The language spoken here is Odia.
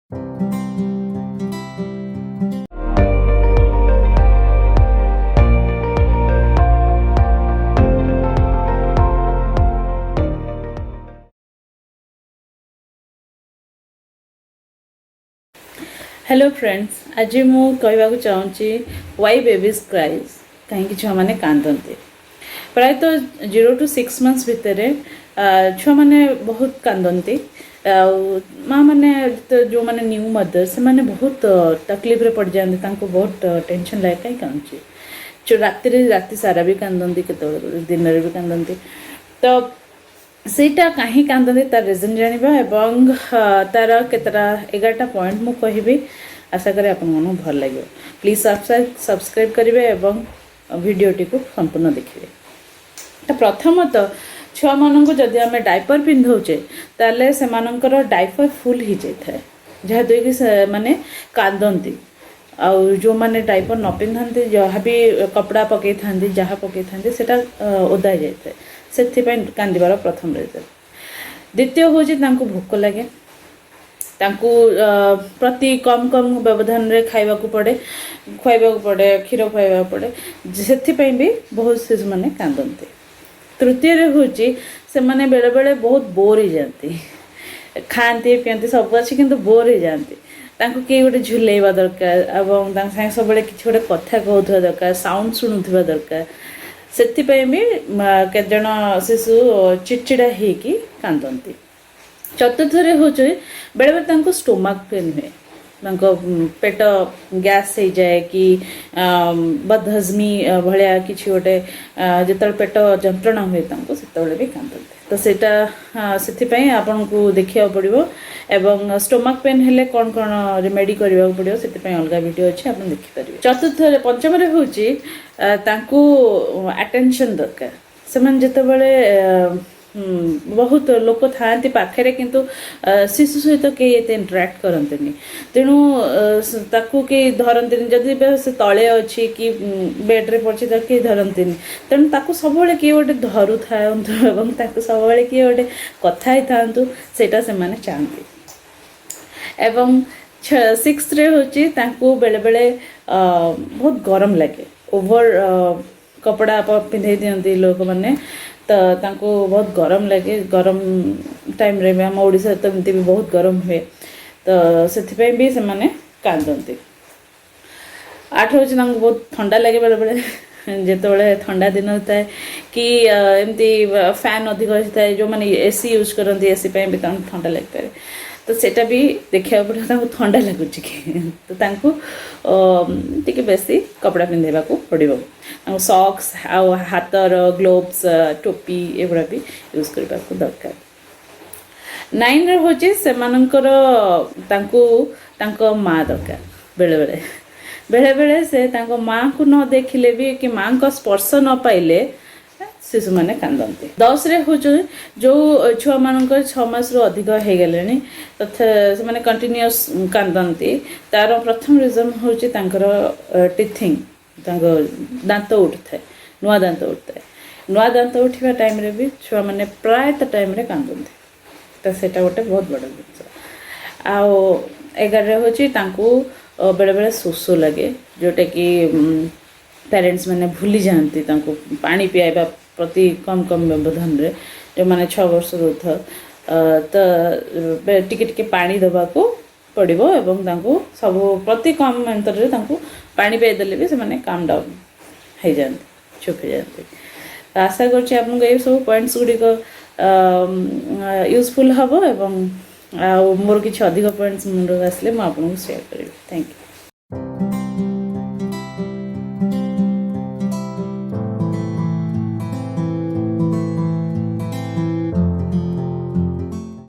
हेलो फ्रेंड्स, आज मु कहवाक चाहूँगी वाई बेबीज क्राइज कहीं छुआ मैंने कांदते प्रायतः 0 to 6 months भितर छुआ मैंने बहुत कांदते माँ मैंने तो जो मैंने न्यू मदर से मैंने बहुत तकलीफ रे पड़ जाते बहुत टेंशन लगे कहीं कांदुची जो राति सारा भी कांदती के दिन भी कांदती तो ସେଇଟା କାହିଁ କାନ୍ଦନ୍ତି ତାର ରିଜନ୍ ଜାଣିବା ଏବଂ ତାର କେତେଟା 11ଟା ପଏଣ୍ଟ ମୁଁ କହିବି ଆଶା କରେ ଆପଣମାନଙ୍କୁ ଭଲ ଲାଗିବ ପ୍ଲିଜ୍ ସବସ୍କ୍ରାଇବ୍ କରିବେ ଏବଂ ଭିଡ଼ିଓଟିକୁ ସମ୍ପୂର୍ଣ୍ଣ ଦେଖିବେ ତ ପ୍ରଥମତଃ ଛୁଆମାନଙ୍କୁ ଯଦି ଆମେ ଡାଇପର ପିନ୍ଧଉଛେ ତାହେଲେ ସେମାନଙ୍କର ଡାଇପର ଫୁଲ୍ ହେଇଯାଇଥାଏ ଯାହାଦ୍ୱାରା କି ସେମାନେ କାନ୍ଦନ୍ତି ଆଉ ଯେଉଁମାନେ ଡାଇପର ନ ପିନ୍ଧନ୍ତି ଯାହା ବି କପଡ଼ା ପକାଇଥାନ୍ତି ଯାହା ପକାଇଥାନ୍ତି ସେଇଟା ଓଦା ହେଇଯାଇଥାଏ ସେଥିପାଇଁ କାନ୍ଦିବାର ପ୍ରଥମ ରିଜନ୍ ଦ୍ୱିତୀୟ ହେଉଛି ତାଙ୍କୁ ଭୋକ ଲାଗେ ତାଙ୍କୁ ପ୍ରତି କମ୍ କମ୍ ବ୍ୟବଧାନରେ ଖାଇବାକୁ ପଡ଼େ ଖୁଆଇବାକୁ ପଡ଼େ କ୍ଷୀର ଖୁଆଇବାକୁ ପଡ଼େ ସେଥିପାଇଁ ବି ବହୁତ ଶିଶୁମାନେ କାନ୍ଦନ୍ତି ତୃତୀୟରେ ହେଉଛି ସେମାନେ ବେଳେବେଳେ ବହୁତ ବୋର୍ ହେଇଯାନ୍ତି ଖାଆନ୍ତି ପିଅନ୍ତି ସବୁ ଅଛି କିନ୍ତୁ ବୋର୍ ହେଇଯାନ୍ତି ତାଙ୍କୁ କିଏ ଗୋଟେ ଝୁଲେଇବା ଦରକାର ଏବଂ ତାଙ୍କ ସାଙ୍ଗେ ସବୁବେଳେ କିଛି ଗୋଟେ କଥା କହୁଥିବା ଦରକାର ସାଉଣ୍ଡ ଶୁଣୁଥିବା ଦରକାର ସେଥିପାଇଁ ବି କେତେଜଣ ଶିଶୁ ଚିଡ଼ଚିଡ଼ା ହେଇକି କାନ୍ଦନ୍ତି ଚତୁର୍ଥରେ ହେଉଛି ବେଳେବେଳେ ତାଙ୍କୁ ଷ୍ଟୋମାକ୍ ପେନ୍ ହୁଏ ତାଙ୍କ ପେଟ ଗ୍ୟାସ୍ ହେଇଯାଏ କି ବଦହଜମି ଭଳିଆ କିଛି ଗୋଟେ ଯେତେବେଳେ ପେଟ ଯନ୍ତ୍ରଣା ହୁଏ ତାଙ୍କୁ ସେତେବେଳେ ବି କାନ୍ଦନ୍ତି ତ ସେଇଟା ସେଥିପାଇଁ ଆପଣଙ୍କୁ ଦେଖିବାକୁ ପଡ଼ିବ ଏବଂ ଷ୍ଟୋମାକ୍ ପେନ୍ ହେଲେ କ'ଣ କ'ଣ ରେମେଡ଼ି କରିବାକୁ ପଡ଼ିବ ସେଥିପାଇଁ ଅଲଗା ଭିଡ଼ିଓ ଅଛି ଆପଣ ଦେଖିପାରିବେ ଚତୁର୍ଥରେ ପଞ୍ଚମରେ ହେଉଛି ତାଙ୍କୁ ଆଟେନସନ୍ ଦରକାର ସେମାନେ ଯେତେବେଳେ ବହୁତ ଲୋକ ଥାଆନ୍ତି ପାଖରେ କିନ୍ତୁ ଶିଶୁ ସହିତ କେହି ଏତେ ଇଣ୍ଟରାକ୍ଟ କରନ୍ତିନି ତେଣୁ ତାକୁ କେହି ଧରନ୍ତିନି ଯଦି ସେ ତଳେ ଅଛି କି ବେଡ଼୍ରେ ପଡ଼ିଛି ତାକୁ କେହି ଧରନ୍ତିନି ତେଣୁ ତାକୁ ସବୁବେଳେ କିଏ ଗୋଟେ ଧରୁଥାନ୍ତୁ ଏବଂ ତାକୁ ସବୁବେଳେ କିଏ ଗୋଟେ କଥା ହେଇଥାନ୍ତୁ ସେଇଟା ସେମାନେ ଚାହାନ୍ତି ଏବଂ 6ରେ ହେଉଛି ତାଙ୍କୁ ବେଳେବେଳେ ବହୁତ ଗରମ ଲାଗେ ଓଭର କପଡ଼ା ପିନ୍ଧେଇ ଦିଅନ୍ତି ଲୋକମାନେ ତ ତାଙ୍କୁ ବହୁତ ଗରମ ଲାଗେ ଗରମ ଟାଇମ୍ରେ ବି ଆମ ଓଡ଼ିଶାରେ ତ ଏମିତି ବି ବହୁତ ଗରମ ହୁଏ ତ ସେଥିପାଇଁ ବି ସେମାନେ କାନ୍ଦନ୍ତି 8 ହେଉଛି ତାଙ୍କୁ ବହୁତ ଥଣ୍ଡା ଲାଗେ ବେଳେବେଳେ ଯେତେବେଳେ ଥଣ୍ଡା ଦିନ ଥାଏ କି ଏମିତି ଫ୍ୟାନ୍ ଅଧିକ ଆସିଥାଏ ଯେଉଁମାନେ AC ୟୁଜ୍ କରନ୍ତି AC ପାଇଁ ବି ତାଙ୍କୁ ଥଣ୍ଡା ଲାଗିପାରେ ତ ସେଇଟା ବି ଦେଖିବାକୁ ପଡ଼ିବ ତାଙ୍କୁ ଥଣ୍ଡା ଲାଗୁଛି କି ତ ତାଙ୍କୁ ଟିକେ ବେଶୀ କପଡ଼ା ପିନ୍ଧେଇବାକୁ ପଡ଼ିବ ତାଙ୍କୁ ସକ୍ସ ଆଉ ହାତର ଗ୍ଲୋଭ୍ସ ଟୋପି ଏଗୁଡ଼ା ବି ୟୁଜ୍ କରିବାକୁ ଦରକାର 9ରେ ହେଉଛି ସେମାନଙ୍କର ତାଙ୍କୁ ତାଙ୍କ ମାଆ ଦରକାର ବେଳେବେଳେ ସେ ତାଙ୍କ ମାଆଙ୍କୁ ନ ଦେଖିଲେ ବି କି ମାଆଙ୍କ ସ୍ପର୍ଶ ନ ପାଇଲେ ଶିଶୁମାନେ କାନ୍ଦନ୍ତି 10ରେ ହେଉଛି ଯେଉଁ ଛୁଆମାନଙ୍କର 6 ମାସରୁ ଅଧିକ ହେଇଗଲେଣି ତଥା ସେମାନେ କଣ୍ଟିନ୍ୟୁଅସ୍ କାନ୍ଦନ୍ତି ତା'ର ପ୍ରଥମ ରିଜନ୍ ହେଉଛି ତାଙ୍କର ଟିଥିଂ ତାଙ୍କ ଦାନ୍ତ ଉଠିଥାଏ ନୂଆ ଦାନ୍ତ ଉଠିବା ଟାଇମ୍ରେ ବି ଛୁଆମାନେ ପ୍ରାୟତଃ ଟାଇମ୍ରେ କାନ୍ଦନ୍ତି ତ ସେଇଟା ଗୋଟେ ବହୁତ ବଡ଼ ଜିନିଷ ଆଉ 11ରେ ହେଉଛି ତାଙ୍କୁ ବେଳେବେଳେ ଶୋଷ ଲାଗେ ଯେଉଁଟାକି ପ୍ୟାରେଣ୍ଟସ୍ ମାନେ ଭୁଲି ଯାଆନ୍ତି ତାଙ୍କୁ ପାଣି ପିଆଇବା ପ୍ରତି କମ୍ ବ୍ୟବଧାନରେ ଯେଉଁମାନେ 6 ବର୍ଷରୁ ଉର୍ଦ୍ଧ୍ୱ ତ ଟିକେ ଟିକେ ପାଣି ଦେବାକୁ ପଡ଼ିବ ଏବଂ ତାଙ୍କୁ ସବୁ ପ୍ରତି କମ୍ ଅନ୍ତରରେ ତାଙ୍କୁ ପାଣି ପିଆଇଦେଲେ ବି ସେମାନେ କାମ୍ ଡାଉନ୍ ହେଇଯାଆନ୍ତି ଚୁପ୍ ହେଇଯାଆନ୍ତି ତ ଆଶା କରୁଛି ଆପଣଙ୍କୁ ଏଇ ସବୁ ପଏଣ୍ଟସ୍ ଗୁଡ଼ିକ ୟୁଜଫୁଲ୍ ହେବ ଏବଂ ଆଉ ମୋର କିଛି ଅଧିକ ପଏଣ୍ଟସ୍ ମୁଣ୍ଡକୁ ଆସିଲେ ମୁଁ ଆପଣଙ୍କୁ ସେୟାର କରିବି ଥ୍ୟାଙ୍କ ୟୁ